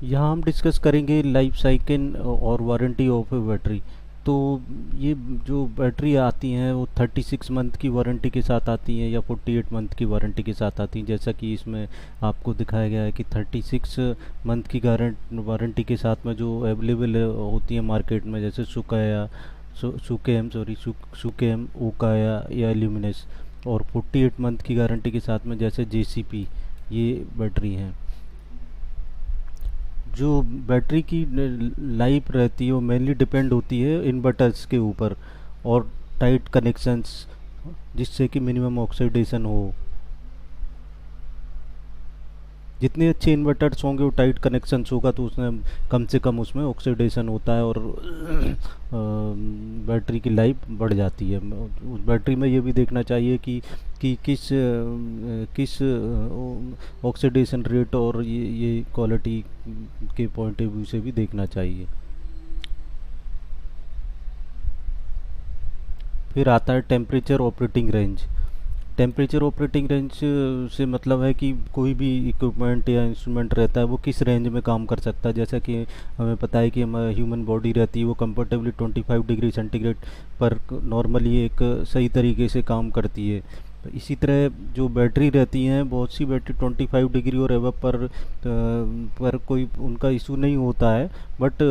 यहाँ हम डिस्कस करेंगे लाइफ साइकिल और वारंटी ऑफ ए बैटरी। तो ये जो बैटरी आती हैं वो 36 मंथ की वारंटी के साथ आती हैं या 48 मंथ की वारंटी के साथ आती हैं, जैसा कि इसमें आपको दिखाया गया है कि 36 मंथ की वारंटी के साथ में जो अवेलेबल होती है मार्केट में, जैसे सुकाया सुकेम सॉरी सुकेम ओकाया या ल्यूमिनस। और 48 मंथ की गारंटी के साथ में जैसे जेसीपी, ये बैटरी हैं। जो बैटरी की लाइफ रहती है वो मेनली डिपेंड होती है इन्वर्टर्स के ऊपर और टाइट कनेक्शंस, जिससे कि मिनिमम ऑक्सीडेशन हो। जितने अच्छे इन्वर्टर्स होंगे वो टाइट कनेक्शंस होगा तो उसमें कम से कम उसमें ऑक्सीडेशन होता है और बैटरी की लाइफ बढ़ जाती है। उस बैटरी में ये भी देखना चाहिए कि किस ऑक्सीडेशन रेट और ये क्वालिटी के पॉइंट ऑफ व्यू से भी देखना चाहिए। फिर आता है temperature operating range. Temperature operating range से मतलब है कि कोई भी इक्विपमेंट या इंस्ट्रूमेंट रहता है वो किस रेंज में काम कर सकता है। जैसा कि हमें पता है कि हमारी ह्यूमन बॉडी रहती है वो कंफर्टेबली 25 डिग्री सेंटीग्रेड पर नॉर्मली एक सही तरीके से काम करती है। तो इसी तरह जो बैटरी रहती हैं, बहुत सी बैटरी 25 डिग्री और एबव पर कोई उनका इशू नहीं होता है। बट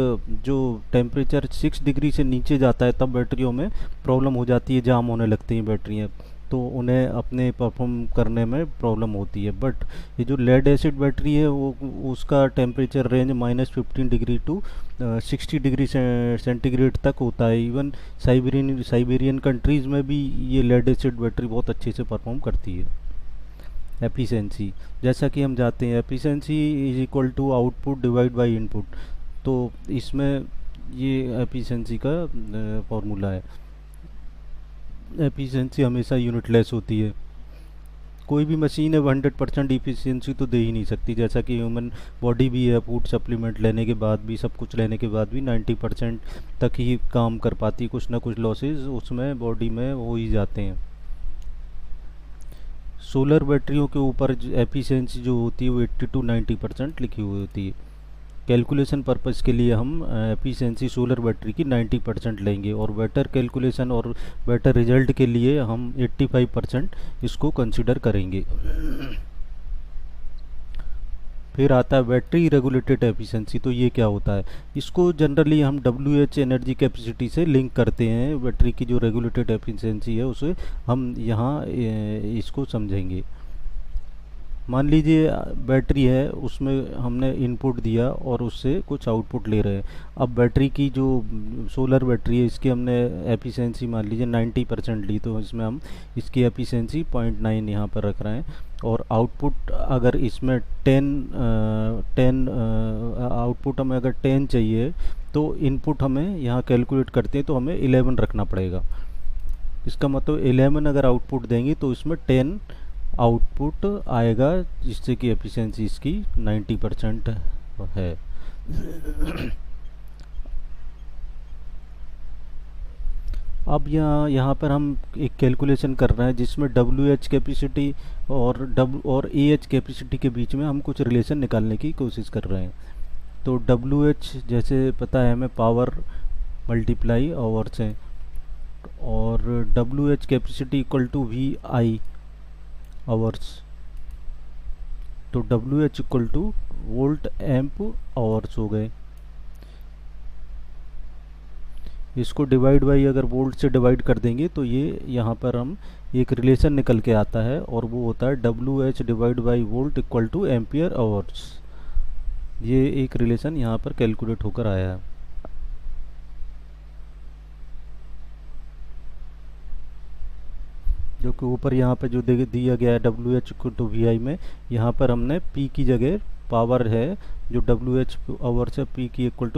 जो टेम्परेचर 6 डिग्री से नीचे जाता है तब बैटरियों में प्रॉब्लम हो जाती है, जाम होने लगती हैं बैटरियाँ, तो उन्हें अपने परफॉर्म करने में प्रॉब्लम होती है। बट ये जो लेड एसिड बैटरी है वो उसका temperature range -15 degree to 60 degree centigrade तक होता है। इवन साइबेरियन कंट्रीज़ में भी ये लेड एसिड बैटरी बहुत अच्छे से परफॉर्म करती है। एफिशिएंसी, जैसा कि हम जाते हैं efficiency is equal to output divide by input. तो इसमें ये एफिशिएंसी का फॉर्मूला है। एफिशिएंसी हमेशा यूनिटलेस होती है। कोई भी मशीन है वो 100% इफिशियंसी तो दे ही नहीं सकती, जैसा कि ह्यूमन बॉडी भी है, फूड सप्लीमेंट लेने के बाद भी, सब कुछ लेने के बाद भी 90% तक ही काम कर पाती। कुछ ना कुछ लॉसेज उसमें बॉडी में हो ही जाते हैं। सोलर बैटरियों के ऊपर एफिशिएंसी जो होती है वो 80 to 90% लिखी हुई होती है। कैलकुलेशन पर्पस के लिए हम एफिशिएंसी सोलर बैटरी की 90% लेंगे और बेटर कैलकुलेशन और बेटर रिजल्ट के लिए हम 85% इसको कंसिडर करेंगे। फिर आता है बैटरी रेगुलेटेड एफिशिएंसी। तो ये क्या होता है? इसको जनरली हम डब्ल्यू एच एनर्जी कैपेसिटी से लिंक करते हैं। बैटरी की जो रेगुलेटेड एफिशिएंसी है उसे हम यहाँ इसको समझेंगे। मान लीजिए बैटरी है, उसमें हमने इनपुट दिया और उससे कुछ आउटपुट ले रहे हैं। अब बैटरी की जो सोलर बैटरी है इसकी हमने एफिशिएंसी मान लीजिए 90% ली, तो इसमें हम इसकी एफिशिएंसी 0.9 यहाँ पर रख रहे हैं। और आउटपुट अगर इसमें 10 आउटपुट हमें अगर 10 चाहिए तो इनपुट हमें यहाँ कैलकुलेट करते हैं तो हमें 11 रखना पड़ेगा। इसका मतलब 11 अगर आउटपुट देंगे तो इसमें 10 आउटपुट आएगा, जिससे कि एफिशिएंसी इसकी 90% है। अब यहाँ पर हम एक कैलकुलेशन कर रहे हैं जिसमें डब्ल्यू एच कैपेसिटी और ए एच कैपेसिटी के बीच में हम कुछ रिलेशन निकालने की कोशिश कर रहे हैं। तो डब्ल्यू एच जैसे पता है हमें, पावर मल्टीप्लाई आवर्स है, और W H capacity equal to V I hours. तो W H equal to volt amp hours हो गए। इसको डिवाइड बाई अगर वोल्ट से डिवाइड कर देंगे तो ये यहाँ पर हम एक रिलेशन निकल के आता है और वो होता है W H divide by volt equal two ampere hours. ये एक रिलेशन यहाँ पर कैलकुलेट होकर आया है। जो कि ऊपर यहाँ पे जो दिया गया है W H equal to V I में, यहाँ पर हमने पी की जगह पावर है जो डब्ल्यू एच आवर से पी की इक्वल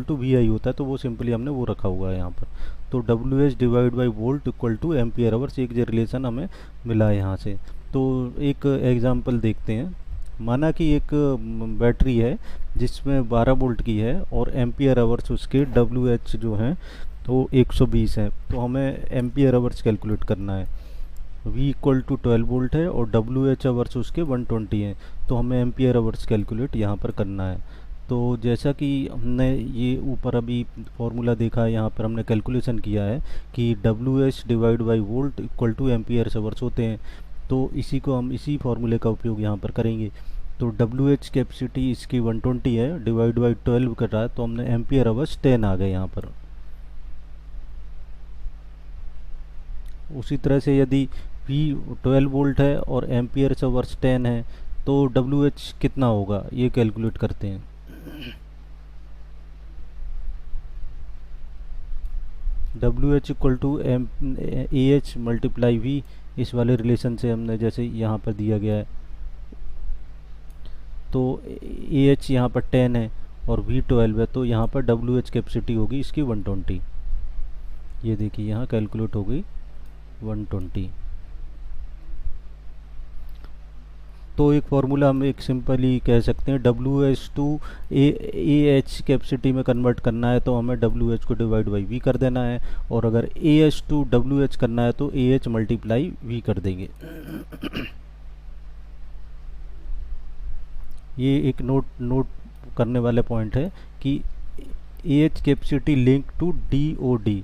टू वी आई होता है, तो वो सिंपली हमने वो रखा हुआ है यहाँ पर। तो W H divide by volt equal two ampere hours, एक जो रिलेशन हमें मिला है यहाँ से। तो एक एग्जांपल देखते हैं। माना कि एक बैटरी है जिसमें 12 वोल्ट की है और एम्पियर आवर्स उसके डब्ल्यू एच जो हैं तो 120 है। तो हमें एम्पियर आवर्स कैलकुलेट करना है। V इक्वल टू 12 वोल्ट है और डब्ल्यू एच आवर्स उसके 120 हैं, तो हमें एम्पियर आवर्स कैलकुलेट यहाँ पर करना है। तो जैसा कि हमने ये ऊपर अभी फॉर्मूला देखा है, यहाँ पर हमने कैलकुलेशन किया है कि W H divide by volt equal two ampere hours होते हैं। तो इसी को हम इसी फॉर्मूले का उपयोग यहाँ पर करेंगे। तो डब्ल्यू एच कैपेसिटी इसकी 120 है, डिवाइड बाई 12 कर रहा है, तो हमने एम्पियर आवर्स 10 आ गए यहाँ पर। उसी तरह से यदि V 12 वोल्ट है और एम्पियर आवर्स 10 है, तो डब्ल्यू एच कितना होगा ये कैलकुलेट करते हैं। W H equal to M A H multiply V, इस वाले रिलेशन से हमने जैसे यहाँ पर दिया गया है, तो ए एच यहाँ पर 10 है और V 12 है, तो यहाँ पर डब्ल्यू एच कैपेसिटी होगी इसकी 120। ये देखिए यहाँ कैलकुलेट हो गई 120। तो एक फार्मूला हम एक सिंपली कह सकते हैं, डब्ल्यू एच टू ए एच कैपेसिटी में कन्वर्ट करना है तो हमें डब्ल्यू एच को डिवाइड बाई वी कर देना है, और अगर A H two W H करना है तो ए एच मल्टीप्लाई वी कर देंगे। ये एक नोट करने वाले पॉइंट है कि A H capacity link to D O D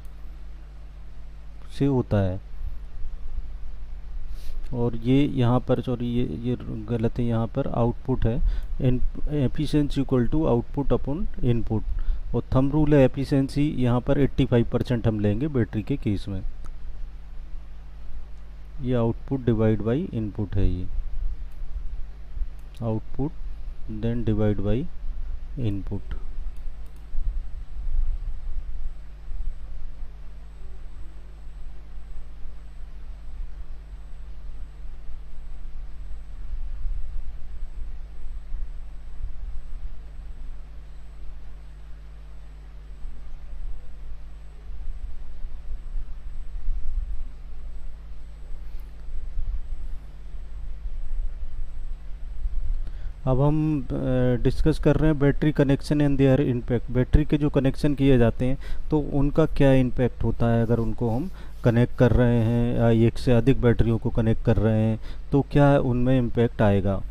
से होता है, और ये यहाँ पर सॉरी ये गलत है, यहाँ पर आउटपुट है, efficiency equal to output upon input, और थंब रूल है एफिशिएंसी यहाँ पर 85% हम लेंगे बैटरी के केस में। ये आउटपुट डिवाइड बाई इनपुट है, ये output then divide by input. अब हम डिस्कस कर रहे हैं battery connection and their impact. Battery के जो कनेक्शन किए जाते हैं तो उनका क्या इम्पैक्ट होता है, अगर उनको हम कनेक्ट कर रहे हैं या एक से अधिक बैटरियों को कनेक्ट कर रहे हैं तो क्या उनमें इम्पैक्ट आएगा।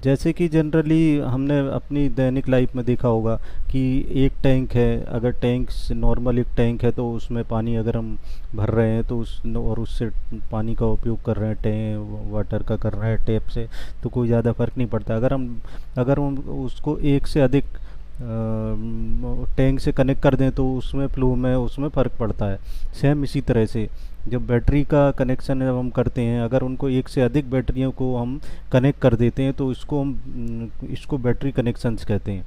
जैसे कि जनरली हमने अपनी दैनिक लाइफ में देखा होगा कि एक टैंक है, अगर टैंक नॉर्मल एक टैंक है तो उसमें पानी अगर हम भर रहे हैं तो और उससे पानी का उपयोग कर रहे हैं, वाटर का कर रहे हैं टैप से, तो कोई ज़्यादा फ़र्क नहीं पड़ता। अगर हम उसको एक से अधिक टैंक से कनेक्ट कर दें तो उसमें फ्लो में उसमें फ़र्क पड़ता है। सेम इसी तरह से जब बैटरी का कनेक्शन जब हम करते हैं, अगर उनको एक से अधिक बैटरियों को हम कनेक्ट कर देते हैं तो इसको बैटरी कनेक्शंस कहते हैं,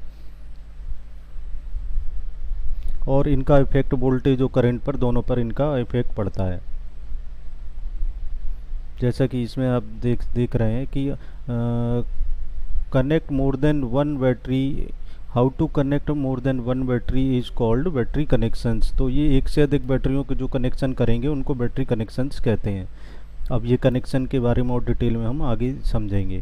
और इनका इफेक्ट वोल्टेज और करंट पर दोनों पर इनका इफेक्ट पड़ता है। जैसा कि इसमें आप देख रहे हैं कि connect more than one battery, how to connect more than one battery is called battery connections. तो ये एक से अधिक बैटरियों के जो कनेक्शन करेंगे उनको बैटरी कनेक्शंस कहते हैं। अब ये कनेक्शन के बारे में और डिटेल में हम आगे समझेंगे।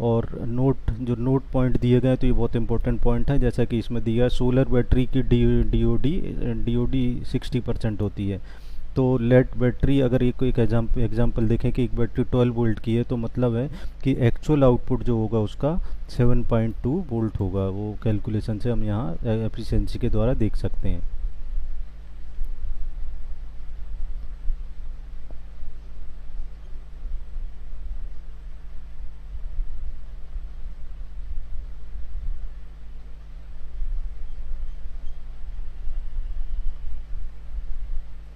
और जो नोट पॉइंट दिए गए तो ये बहुत इंपॉर्टेंट पॉइंट है। जैसा कि इसमें दिया सोलर बैटरी की डी 60% होती है। तो लेड बैटरी अगर एक एग्जांपल देखें कि एक बैटरी 12 वोल्ट की है तो मतलब है कि एक्चुअल आउटपुट जो होगा उसका 7.2 वोल्ट होगा। वो कैलकुलेशन से हम यहाँ एफिशिएंसी के द्वारा देख सकते हैं।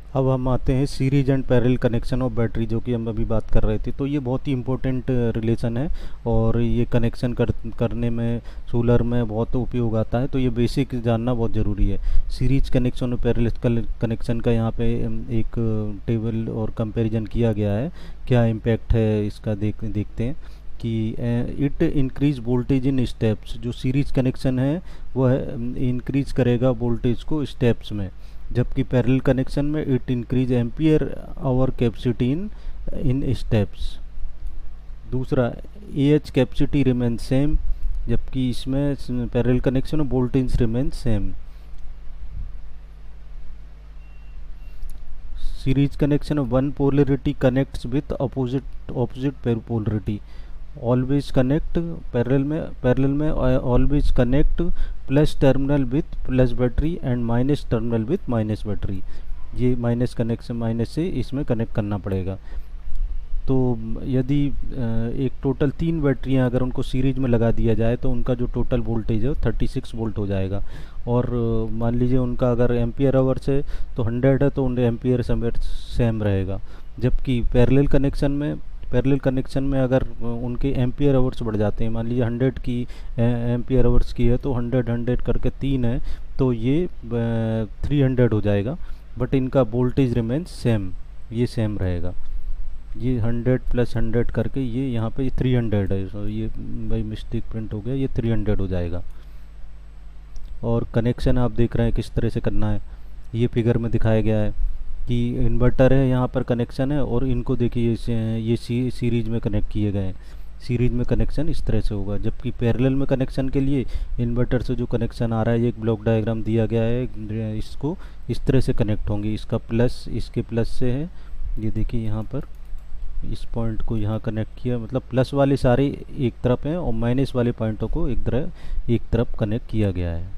अब हम आते हैं series and parallel connection of battery, जो कि हम अभी बात कर रहे थे। तो ये बहुत ही इंपॉर्टेंट रिलेशन है और ये कनेक्शन करने में सोलर में बहुत उपयोग आता है। तो ये बेसिक जानना बहुत ज़रूरी है। सीरीज कनेक्शन और पैरेलल कनेक्शन का यहाँ पे एक टेबल और कंपैरिजन किया गया है। क्या इम्पैक्ट है इसका देखते हैं कि it increase voltage in steps. जो सीरीज कनेक्शन है वह इंक्रीज करेगा वोल्टेज को स्टेप्स में, जबकि पैरेलल कनेक्शन में it increase ampere hour capacity in steps. दूसरा A H capacity remain same, जबकि इसमें पैरेलल कनेक्शन में voltage remain same. Series connection one polarity connects with opposite polarity, always connect parallel में always connect plus terminal with plus battery and minus terminal with minus battery. ये minus connection minus से इसमें connect करना पड़ेगा। तो यदि एक total 3 बैटरियां अगर उनको सीरीज में लगा दिया जाए तो उनका जो टोटल वोल्टेज है वो 36 वोल्ट हो जाएगा। और मान लीजिए उनका अगर एम्पियर आवर्स है तो 100 है तो उनके एम्पियर सेम रहेगा। जबकि पैरेलल कनेक्शन में अगर उनके एम्पियर आवर्स बढ़ जाते हैं, मान लीजिए 100 की एम्पियर आवर्स की है तो 100 करके 3 है तो ये 300 हो जाएगा, बट इनका वोल्टेज रिमेन्स सेम, ये सेम रहेगा। ये 100 प्लस 100 करके ये यहाँ पे 300 है, so ये बाई मिस्टेक प्रिंट हो गया, ये 300 हो जाएगा। और कनेक्शन आप देख रहे हैं किस तरह से करना है, ये फिगर में दिखाया गया है कि इन्वर्टर है, यहाँ पर कनेक्शन है और इनको देखिए ये सीरीज में कनेक्ट किए गए हैं। सीरीज में कनेक्शन इस तरह से होगा, जबकि पैरेलल में कनेक्शन के लिए इन्वर्टर से जो कनेक्शन आ रहा है, ये एक ब्लॉक डायग्राम दिया गया है, इसको इस तरह से कनेक्ट होंगे। इसका प्लस इसके प्लस से है, ये देखिए यहाँ पर इस पॉइंट को यहाँ कनेक्ट किया, मतलब प्लस वाले सारे एक तरफ हैं और माइनस वाले पॉइंटों को एक तरफ कनेक्ट किया गया है।